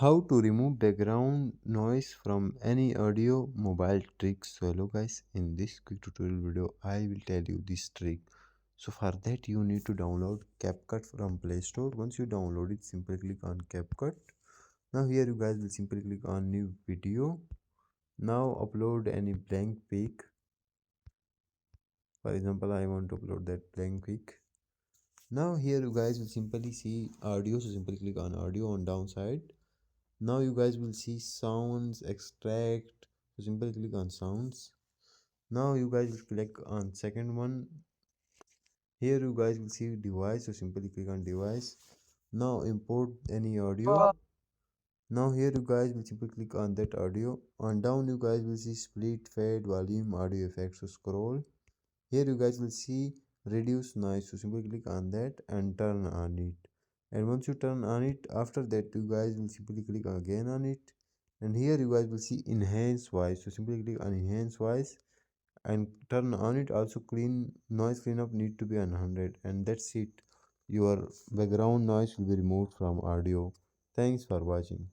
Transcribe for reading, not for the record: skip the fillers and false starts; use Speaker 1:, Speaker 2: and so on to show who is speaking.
Speaker 1: How to remove background noise from any audio mobile tricks. So hello guys, in this quick tutorial video I will tell you this trick. So for that you need to download CapCut from Play Store. Once you download it, simply click on CapCut. Now here you guys will simply click on new video. Now upload any blank pic. For example, I want to upload that blank pic. Now here you guys will simply see audio, so simply click on audio on downside. Now you guys will see sounds extract, so simply click on sounds. Now you guys will click on second one. Here you guys will see device, so simply click on device. Now import any audio. Now here you guys will simply click on that audio. On down you guys will see split, fade, volume, audio effects. So scroll. Here you guys will see reduce noise, so simply click on that and turn on it. And once you turn on it, after that you guys will simply click again on it. And here you guys will see enhance voice, so simply click on enhance voice and turn on it. Also clean noise cleanup need to be on 100, and that's it. Your background noise will be removed from audio. Thanks for watching.